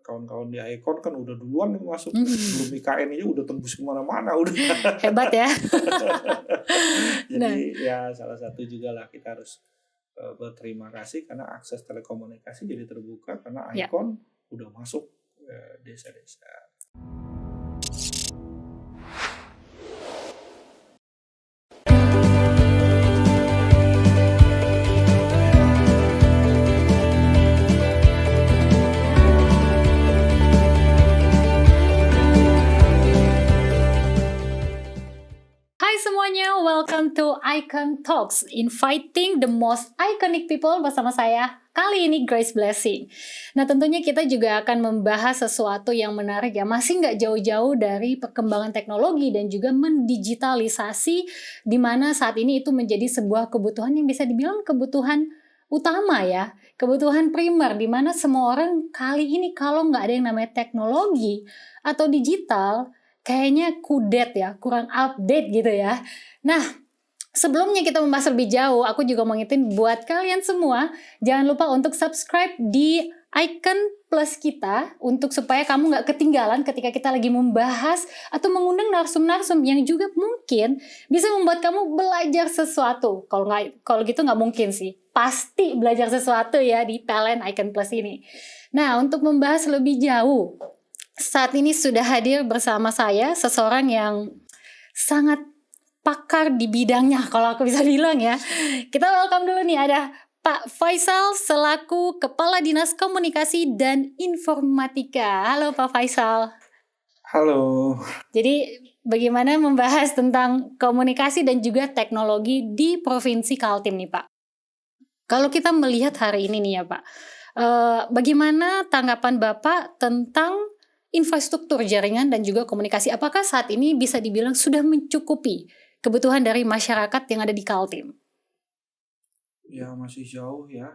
kawan-kawan di Icon kan udah duluan nih masuk, belum IKN aja udah tembus kemana-mana udah. Hebat ya. Jadi ya salah satu juga lah kita harus berterima kasih karena akses telekomunikasi jadi terbuka karena Icon udah masuk desa-desa. Hai semuanya, welcome to Icon Talks, inviting the most iconic people bersama saya, kali ini Grace Blessing. Nah tentunya kita juga akan membahas sesuatu yang menarik ya, masih nggak jauh-jauh dari perkembangan teknologi dan juga mendigitalisasi, di mana saat ini itu menjadi sebuah kebutuhan yang bisa dibilang kebutuhan utama ya, kebutuhan primer, di mana semua orang kali ini kalau nggak ada yang namanya teknologi atau digital, kayaknya kudet ya, kurang update gitu ya. Nah, sebelumnya kita membahas lebih jauh, aku juga mau ngingetin buat kalian semua, jangan lupa untuk subscribe di Icon Plus kita, untuk supaya kamu nggak ketinggalan ketika kita lagi membahas atau mengundang narsum-narsum yang juga mungkin bisa membuat kamu belajar sesuatu. Kalau gitu nggak mungkin sih, pasti belajar sesuatu ya di PLN Icon Plus ini. Nah, untuk membahas lebih jauh, saat ini sudah hadir bersama saya seseorang yang sangat pakar di bidangnya kalau aku bisa bilang ya. Kita welcome dulu nih, ada Pak Faisal selaku Kepala Dinas Komunikasi dan Informatika. Halo Pak Faisal. Halo. Jadi bagaimana membahas tentang komunikasi dan juga teknologi di Provinsi Kaltim nih Pak? Kalau kita melihat hari ini nih ya Pak, bagaimana tanggapan Bapak tentang infrastruktur jaringan dan juga komunikasi? Apakah saat ini bisa dibilang sudah mencukupi kebutuhan dari masyarakat yang ada di Kaltim? Ya masih jauh ya.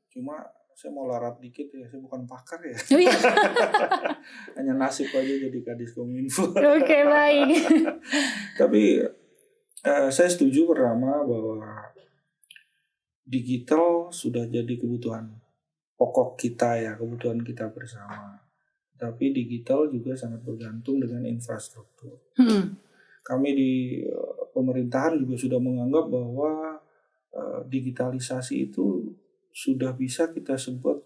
Cuma saya mau larat dikit ya, saya bukan pakar ya. Oh, iya. Hanya nasib aja jadi Kadis Kominfo. Oke, baik. Tapi saya setuju pertama bahwa digital sudah jadi kebutuhan pokok kita ya, kebutuhan kita bersama. Tapi digital juga sangat bergantung dengan infrastruktur. Kami di pemerintahan juga sudah menganggap bahwa digitalisasi itu sudah bisa kita sebut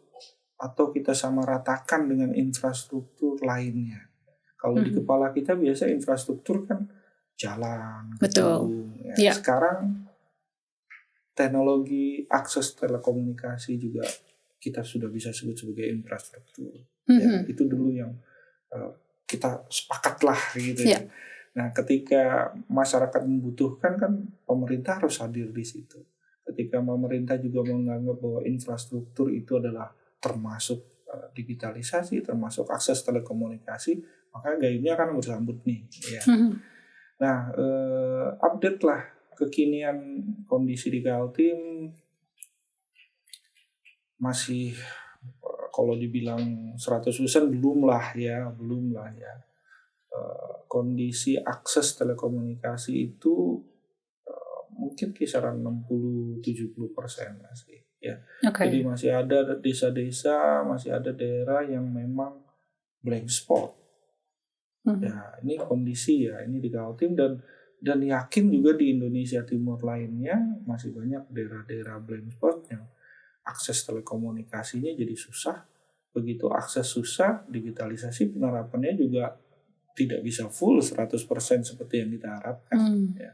atau kita samaratakan dengan infrastruktur lainnya. Kalau di kepala kita biasa infrastruktur kan jalan, gedung. Ya. Sekarang teknologi akses telekomunikasi juga kita sudah bisa sebut sebagai infrastruktur. Ya, itu dulu yang kita sepakatlah gitu ya. Nah, ketika masyarakat membutuhkan kan pemerintah harus hadir di situ. Ketika pemerintah juga menganggap bahwa infrastruktur itu adalah termasuk digitalisasi, termasuk akses telekomunikasi, maka gayungnya kan bersambut nih. Ya. Nah, update lah kekinian kondisi di Kaltim masih kalau dibilang 100% belum lah ya. Kondisi akses telekomunikasi itu mungkin kisaran 60-70% masih ya. Jadi masih ada desa-desa, masih ada daerah yang memang blank spot. Ya, ini kondisi ya, ini di Kaltim dan yakin juga di Indonesia Timur lainnya masih banyak daerah-daerah blank spot yang akses telekomunikasinya jadi susah. Begitu akses susah, digitalisasi penerapannya juga tidak bisa full 100% seperti yang kita harapkan. Ya.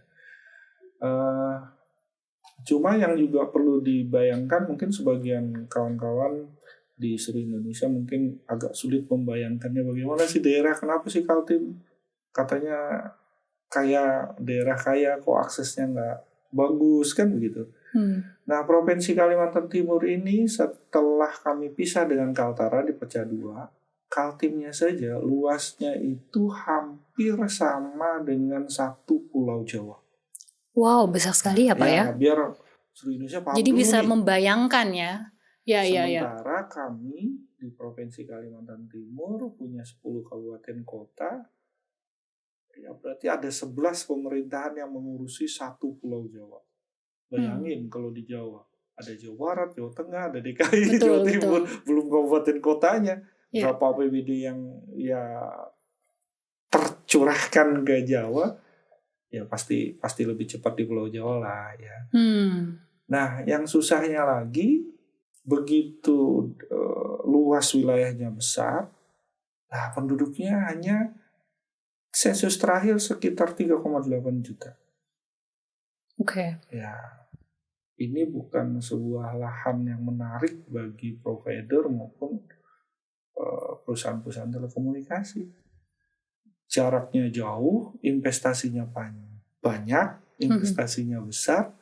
Cuma yang juga perlu dibayangkan, mungkin sebagian kawan-kawan di seluruh Indonesia mungkin agak sulit membayangkannya bagaimana sih daerah, kenapa sih Kaltim katanya kayak daerah kaya kok aksesnya nggak bagus kan begitu. Nah, Provinsi Kalimantan Timur ini setelah kami pisah dengan Kaltara dipecah dua, Kaltimnya saja luasnya itu hampir sama dengan satu pulau Jawa. Wow, besar sekali ya Pak ya? Biar seluruh Indonesia paham. Jadi dulu bisa nih. membayangkan ya. Sementara kami di Provinsi Kalimantan Timur punya 10 kabupaten kota. Ya berarti ada 11 pemerintahan yang mengurusi satu pulau Jawa. Bayangin kalau di Jawa. ada Jawa Barat, Jawa Tengah, ada DKI, Jawa Timur, belum kabupaten kotanya. Berapa APBD yang ya tercurahkan ke Jawa, ya pasti lebih cepat di Pulau Jawa lah ya. Nah, yang susahnya lagi begitu luas wilayahnya besar, nah penduduknya hanya sensus terakhir sekitar 3,8 juta. Oke. Ya, ini bukan sebuah lahan yang menarik bagi provider maupun perusahaan-perusahaan telekomunikasi. Jaraknya jauh, investasinya banyak, investasinya besar,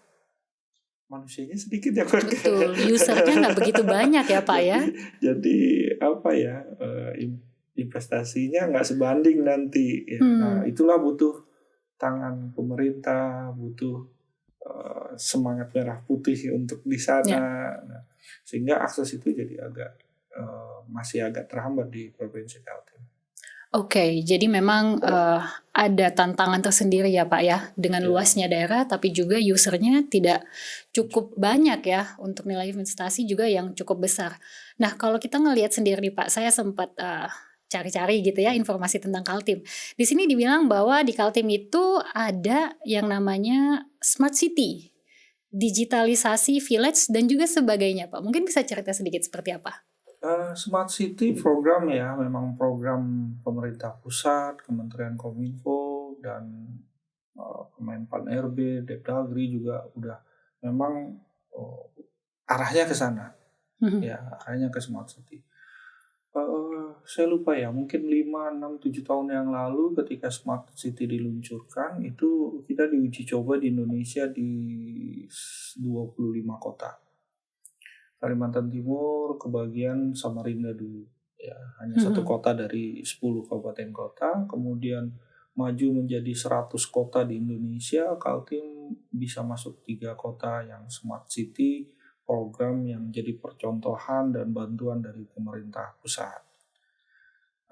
manusianya sedikit ya Pak. Betul, usernya nggak begitu banyak ya Pak ya. Jadi apa ya, investasinya nggak sebanding nanti. Ya. Nah itulah butuh tangan pemerintah, butuh semangat merah putih untuk di sana. Nah, sehingga akses itu jadi masih agak terhambat di Provinsi Kaltim. Oke, jadi memang ada tantangan tersendiri ya Pak ya, dengan luasnya daerah, tapi juga usernya tidak cukup banyak ya, untuk nilai investasi juga yang cukup besar. Nah kalau kita ngelihat sendiri Pak, saya sempat cari-cari gitu ya informasi tentang Kaltim. Di sini dibilang bahwa di Kaltim itu ada yang namanya Smart City, digitalisasi village dan juga sebagainya Pak. Mungkin bisa cerita sedikit seperti apa? Smart City program ya, memang program pemerintah pusat, Kementerian Kominfo dan Kemenpan RB, Depdagri juga udah memang arahnya ke sana. Ya, arahnya ke Smart City. Saya lupa ya, mungkin 5, 6, 7 tahun yang lalu ketika Smart City diluncurkan, itu kita diuji coba di Indonesia di 25 kota. Kalimantan Timur kebagian Samarinda dulu. Ya, hanya satu kota dari 10 kabupaten kota, kemudian maju menjadi 100 kota di Indonesia, Kaltim bisa masuk 3 kota yang Smart City, program yang jadi percontohan dan bantuan dari pemerintah pusat.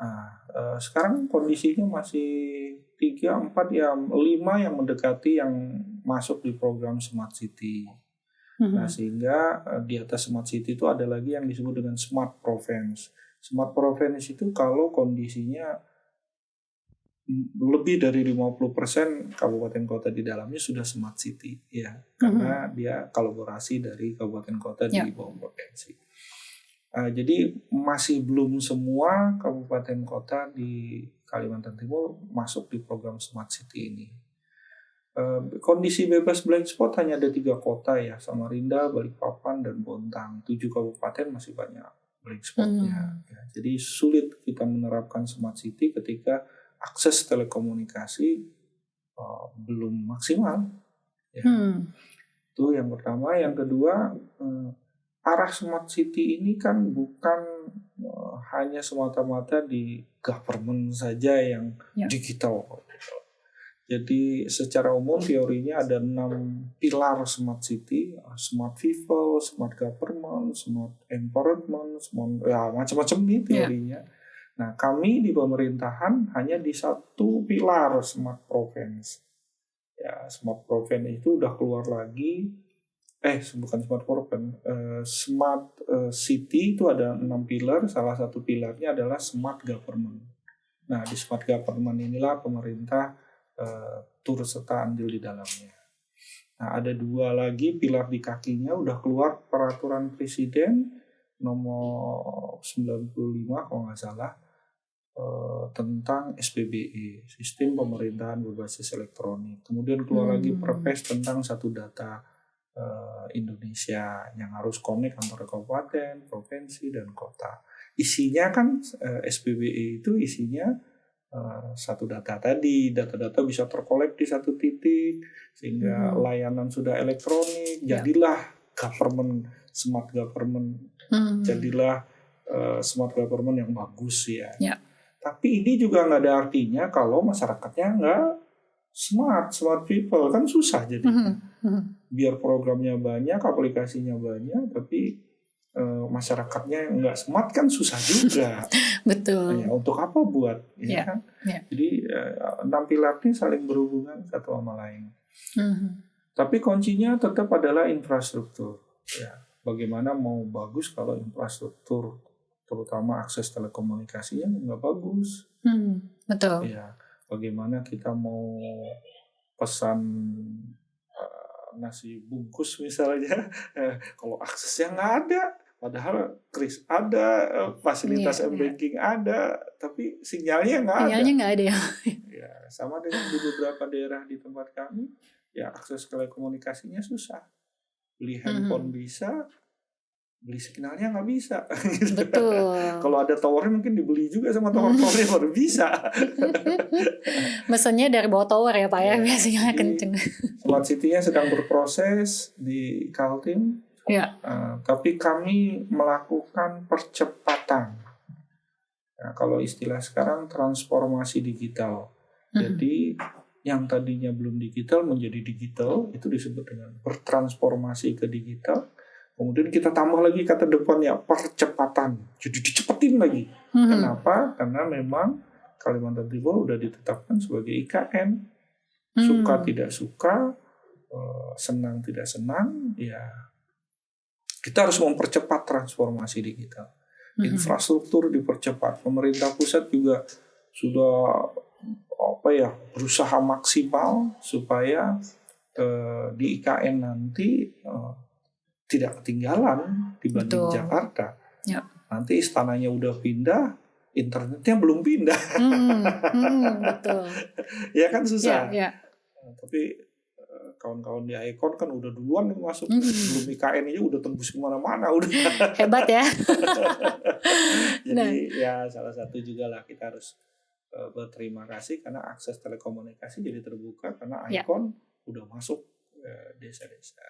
Nah, sekarang kondisinya masih 3, 4, ya 5 yang mendekati yang masuk di program Smart City. Nah, sehingga di atas Smart City itu ada lagi yang disebut dengan Smart Province. Smart Province itu kalau kondisinya lebih dari 50% kabupaten kota di dalamnya sudah Smart City ya, karena dia kolaborasi dari kabupaten kota di bawah provinsi. Jadi masih belum semua kabupaten kota di Kalimantan Timur masuk di program Smart City ini. Kondisi bebas blank spot hanya ada 3 kota ya, Samarinda, Balikpapan, dan Bontang. 7 kabupaten masih banyak blank spotnya. Ya, jadi sulit kita menerapkan Smart City ketika akses telekomunikasi belum maksimal. Ya. Itu yang pertama. Yang kedua, arah Smart City ini kan bukan hanya semata-mata di government saja yang digital. Jadi secara umum teorinya ada 6 pilar Smart City, Smart People, Smart Government, Smart Environment, ya macam-macam nih teorinya. Nah, kami di pemerintahan hanya di 1 pilar Smart Province. Ya, Smart Province itu udah keluar lagi. Bukan Smart Province. Smart City itu ada 6 pilar. Salah satu pilarnya adalah Smart Government. Nah, di Smart Government inilah pemerintah turut serta andil di dalamnya. Nah, ada 2 lagi pilar di kakinya udah keluar peraturan presiden nomor 95 kalau nggak salah, tentang SPBE, Sistem Pemerintahan Berbasis Elektronik. Kemudian keluar lagi Perpres tentang Satu Data Indonesia yang harus connect antara kabupaten, provinsi, dan kota. Isinya kan SPBE itu isinya satu data tadi, data-data bisa terkolek di satu titik sehingga layanan sudah elektronik, jadilah government, smart government, jadilah smart government yang bagus ya. Tapi ini juga nggak ada artinya kalau masyarakatnya nggak smart people, kan susah jadi. Biar programnya banyak, aplikasinya banyak, tapi masyarakatnya nggak smart kan susah juga. Betul. Ya, untuk apa buat? Ya kan? Jadi 6 pilar ini saling berhubungan satu sama lain. Tapi kuncinya tetap adalah infrastruktur. Ya, bagaimana mau bagus kalau infrastruktur terutama akses telekomunikasinya nggak bagus. Betul. Ya, bagaimana kita mau pesan nasi bungkus misalnya, kalau aksesnya nggak ada, padahal kris ada, fasilitas m-banking ada, tapi sinyalnya nggak ada. Sinyalnya nggak ada ya. Ya, sama dengan di beberapa daerah di tempat kami, ya akses telekomunikasinya susah. Beli handphone bisa, beli signalnya nggak bisa. Betul. Kalau ada towernya mungkin dibeli juga sama tower-towernya baru bisa. Mesennya dari bawah tower ya Pak ya, biasanya kenceng. Smart City-nya sedang berproses di Kaltim. Ya. Tapi kami melakukan percepatan. Nah, kalau istilah sekarang transformasi digital. Jadi yang tadinya belum digital menjadi digital, itu disebut dengan bertransformasi ke digital. Kemudian kita tambah lagi kata depannya percepatan. Jadi dicepetin lagi. Kenapa? Karena memang Kalimantan Timur udah ditetapkan sebagai IKN. Suka tidak suka, senang tidak senang, ya kita harus mempercepat transformasi digital. Infrastruktur dipercepat. Pemerintah pusat juga sudah berusaha maksimal supaya di IKN nanti tidak ketinggalan dibanding Jakarta. Ya. Nanti istananya udah pindah, internetnya belum pindah. Betul. Ya kan susah. Ya. Tapi kawan-kawan di Icon kan udah duluan masuk, belum IKN aja udah tembus kemana-mana udah. Hebat ya. Jadi ya salah satu juga lah kita harus berterima kasih karena akses telekomunikasi jadi terbuka karena Icon udah masuk desa-desa.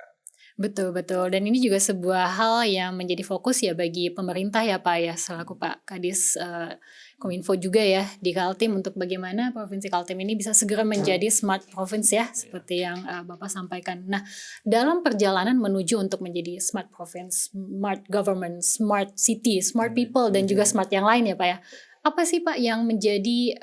Betul. Dan ini juga sebuah hal yang menjadi fokus ya bagi pemerintah ya Pak ya, selaku Pak Kadis Kominfo juga ya di Kaltim untuk bagaimana Provinsi Kaltim ini bisa segera menjadi smart province ya, seperti yang Bapak sampaikan. Nah, dalam perjalanan menuju untuk menjadi smart province, smart government, smart city, smart people dan juga smart yang lain ya Pak ya. Apa sih Pak yang menjadi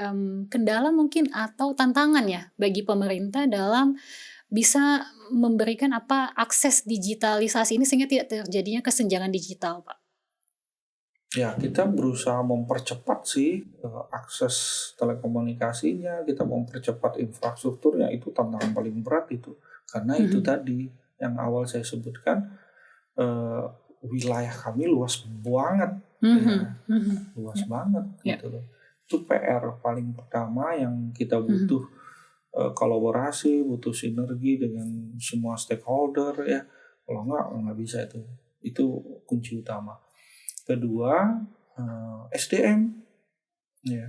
kendala mungkin atau tantangan ya bagi pemerintah dalam bisa memberikan akses digitalisasi ini sehingga tidak terjadinya kesenjangan digital, Pak? Ya, kita berusaha mempercepat sih akses telekomunikasinya, kita mempercepat infrastrukturnya, itu tantangan paling berat itu. Karena itu tadi yang awal saya sebutkan, wilayah kami luas banget, luas banget gitu loh. Itu PR paling pertama yang kita butuh. Kolaborasi, butuh sinergi dengan semua stakeholder ya. Kalau nggak bisa itu kunci utama. Kedua, SDM ya.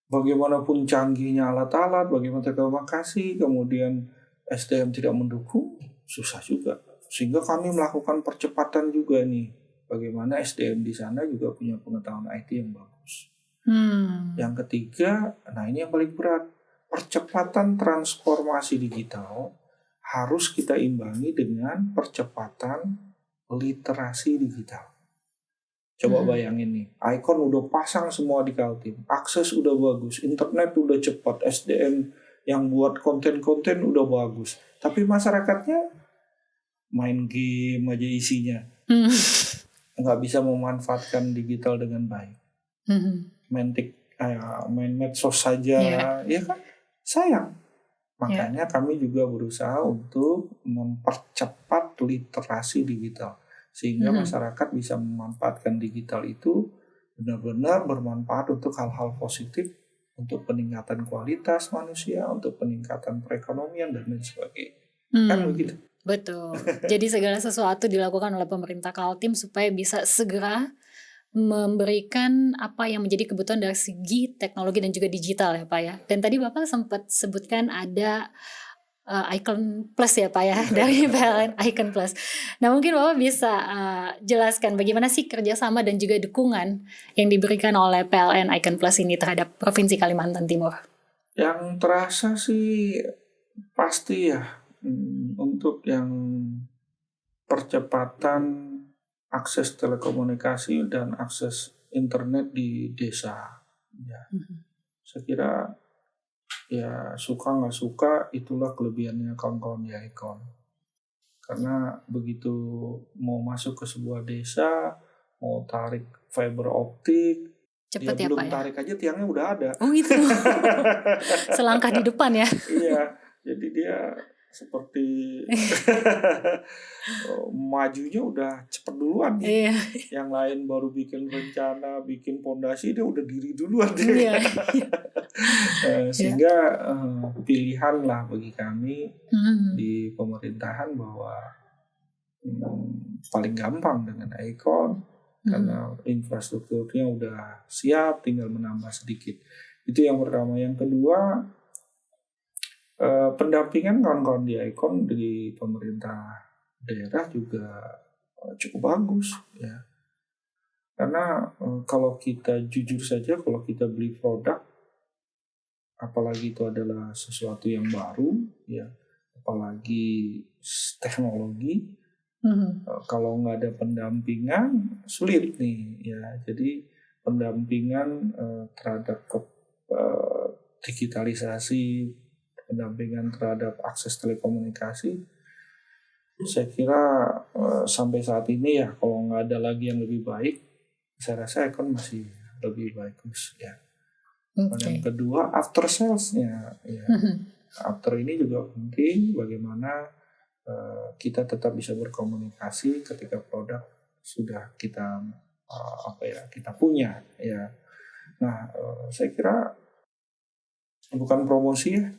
Bagaimanapun canggihnya alat-alat, bagaimana telekomunikasi, kemudian SDM tidak mendukung, susah juga. Sehingga kami melakukan percepatan juga nih. Bagaimana SDM di sana juga punya pengetahuan IT yang bagus. Yang ketiga, nah ini yang paling berat. Percepatan transformasi digital harus kita imbangi dengan percepatan literasi digital. Coba bayangin nih, Icon udah pasang semua di Kaltim, akses udah bagus, internet udah cepat, SDM yang buat konten-konten udah bagus. Tapi masyarakatnya main game aja isinya, nggak bisa memanfaatkan digital dengan baik. Main medsos saja, ya kan? Sayang. Makanya kami juga berusaha untuk mempercepat literasi digital. Sehingga masyarakat bisa memanfaatkan digital itu benar-benar bermanfaat untuk hal-hal positif. Untuk peningkatan kualitas manusia, untuk peningkatan perekonomian, dan lain sebagainya. Kan begitu? Betul. Jadi segala sesuatu dilakukan oleh pemerintah Kaltim supaya bisa segera memberikan apa yang menjadi kebutuhan dari segi teknologi dan juga digital ya Pak ya. Dan tadi Bapak sempat sebutkan ada Icon Plus ya Pak ya, dari PLN Icon Plus. Nah mungkin Bapak bisa jelaskan bagaimana sih kerjasama dan juga dukungan yang diberikan oleh PLN Icon Plus ini terhadap Provinsi Kalimantan Timur? Yang terasa sih pasti ya untuk yang percepatan akses telekomunikasi dan akses internet di desa. Ya. Saya kira ya suka nggak suka itulah kelebihannya kawan-kawan di Icon. Karena begitu mau masuk ke sebuah desa, mau tarik fiber optik, Cepet dia ya, belum Pak ya? tarik aja tiangnya udah ada. Oh gitu. Selangkah di depan ya. Iya, jadi dia seperti majunya udah cepet duluan nih. Iya. Yang lain baru bikin rencana, bikin fondasi, dia udah diri duluan dia. Iya. Sehingga pilihan lah bagi kami di pemerintahan bahwa paling gampang dengan Icon karena infrastrukturnya udah siap, tinggal menambah sedikit. Itu yang pertama. Yang kedua, pendampingan kawan-kawan di Icon di pemerintah daerah juga cukup bagus ya. Karena kalau kita jujur saja, kalau kita beli produk, apalagi itu adalah sesuatu yang baru ya, apalagi teknologi, kalau nggak ada pendampingan sulit nih ya. Jadi pendampingan terhadap digitalisasi, pendampingan terhadap akses telekomunikasi, saya kira sampai saat ini ya, kalau nggak ada lagi yang lebih baik, saya rasa Icon masih lebih bagus ya. Yang kedua, after sales-nya ya. After ini juga penting bagaimana kita tetap bisa berkomunikasi ketika produk sudah kita kita punya ya. Nah, saya kira bukan promosi ya,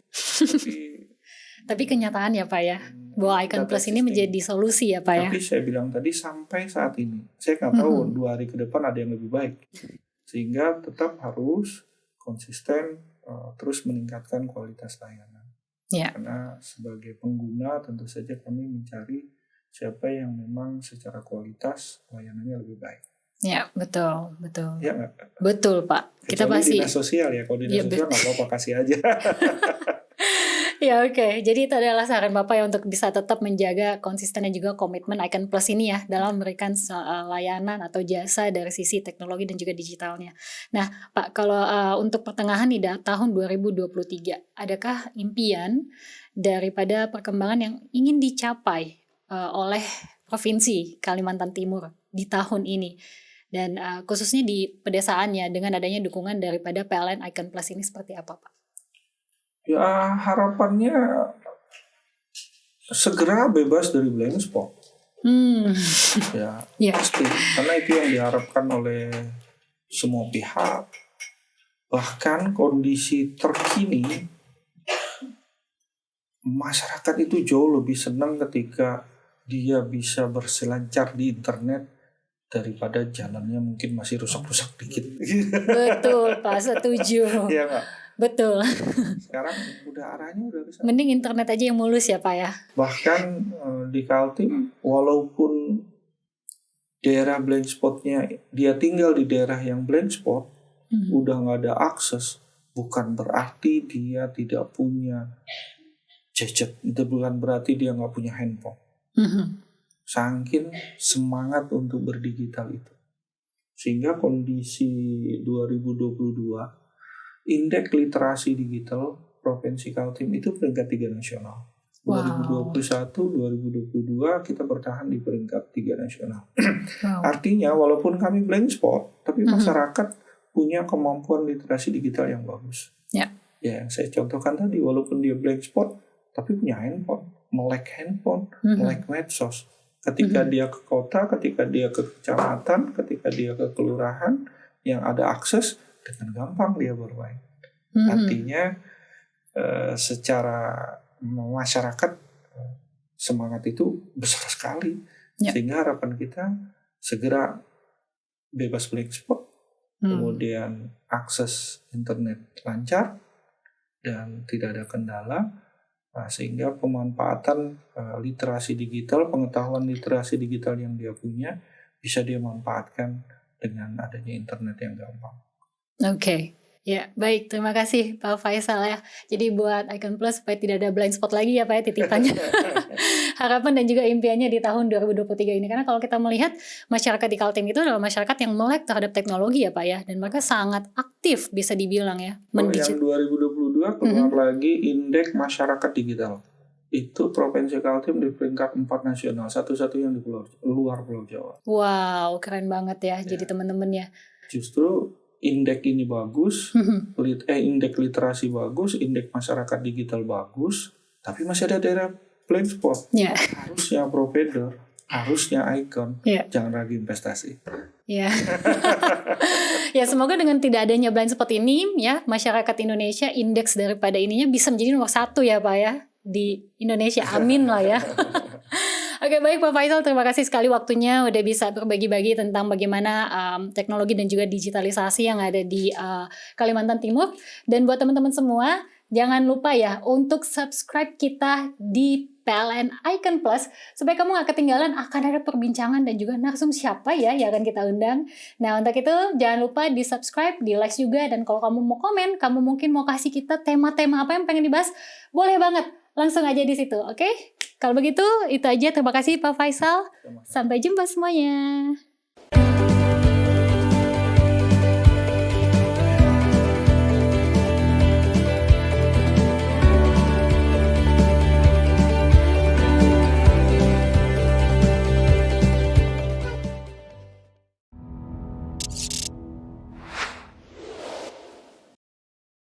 tapi kenyataan ya Pak ya, bahwa Icon Plus ini menjadi solusi ya Pak ya. Tapi saya bilang tadi sampai saat ini, saya nggak tahu 2 hari ke depan ada yang lebih baik. Sehingga tetap harus konsisten terus meningkatkan kualitas layanan. Yeah. Karena sebagai pengguna tentu saja kami mencari siapa yang memang secara kualitas layanannya lebih baik. Ya, betul. Ya nggak? Betul Pak. Kita pasti dinas sosial ya, kalau dinas sosial nggak apa-apa, kasih aja. Ya oke. Jadi itu adalah saran Bapak ya untuk bisa tetap menjaga konsisten dan juga komitmen Icon Plus ini ya dalam memberikan layanan atau jasa dari sisi teknologi dan juga digitalnya. Nah Pak, kalau untuk pertengahan di tahun 2023, adakah impian daripada perkembangan yang ingin dicapai oleh Provinsi Kalimantan Timur di tahun ini? Dan khususnya di pedesaannya dengan adanya dukungan daripada PLN Icon Plus ini seperti apa Pak? Ya harapannya segera bebas dari blank spot. Ya pasti, karena itu yang diharapkan oleh semua pihak. Bahkan kondisi terkini, masyarakat itu jauh lebih senang ketika dia bisa berselancar di internet daripada jalannya mungkin masih rusak-rusak dikit. Betul Pak, setuju. Iya nggak? Betul. Sekarang udah arahnya udah bisa. Mending internet aja yang mulus ya Pak ya. Bahkan di Kaltim, walaupun daerah blank spotnya, dia tinggal di daerah yang blank spot, udah nggak ada akses, bukan berarti dia tidak punya gadget. Itu bukan berarti dia nggak punya handphone. Saking semangat untuk berdigital itu. Sehingga kondisi 2022, indeks literasi digital Provinsi Kaltim itu peringkat 3 nasional. 2021-2022 kita bertahan di peringkat 3 nasional. Artinya walaupun kami blank spot, tapi masyarakat punya kemampuan literasi digital yang bagus. Ya, yang saya contohkan tadi, walaupun dia blank spot, tapi punya handphone, melek handphone, melek medsos. Ketika dia ke kota, ketika dia ke kecamatan, ketika dia ke kelurahan yang ada akses, dengan gampang dia bermain. Artinya secara masyarakat semangat itu besar sekali. Sehingga harapan kita segera bebas blank spot, kemudian akses internet lancar dan tidak ada kendala. Nah, sehingga pemanfaatan literasi digital, pengetahuan literasi digital yang dia punya bisa dia manfaatkan dengan adanya internet yang gampang. Oke. Ya, baik. Terima kasih Pak Faisal ya. Jadi buat Icon Plus supaya tidak ada blind spot lagi ya Pak ya, titipannya. Harapan dan juga impiannya di tahun 2023 ini. Karena kalau kita melihat masyarakat di Kaltim itu adalah masyarakat yang melek terhadap teknologi ya Pak ya. Dan mereka sangat aktif bisa dibilang ya. Yang 2022 keluar lagi indeks masyarakat digital. itu Provinsi Kaltim di peringkat 4 nasional, satu-satunya di luar Pulau Jawa. Wow, keren banget ya. Jadi teman-teman ya. Justru indeks ini bagus, indeks literasi bagus, indeks masyarakat digital bagus, tapi masih ada daerah blind spot. Yeah. Harusnya provider, harusnya Icon, jangan lagi investasi. Ya. Ya, semoga dengan tidak adanya blind spot ini ya, masyarakat Indonesia indeks daripada ininya bisa menjadi nomor 1 ya Pak ya di Indonesia. Amin lah ya. Oke, baik Pak Faisal, terima kasih sekali waktunya udah bisa berbagi-bagi tentang bagaimana teknologi dan juga digitalisasi yang ada di Kalimantan Timur. Dan buat teman-teman semua, jangan lupa ya untuk subscribe kita di PLN Icon Plus supaya kamu gak ketinggalan akan ada perbincangan dan juga narsum siapa ya yang akan kita undang. Nah, untuk itu jangan lupa di subscribe, di like juga, dan kalau kamu mau komen, kamu mungkin mau kasih kita tema-tema apa yang pengen dibahas, boleh banget langsung aja di situ, oke? Kalau begitu itu aja, terima kasih Pak Faisal. Sampai jumpa semuanya.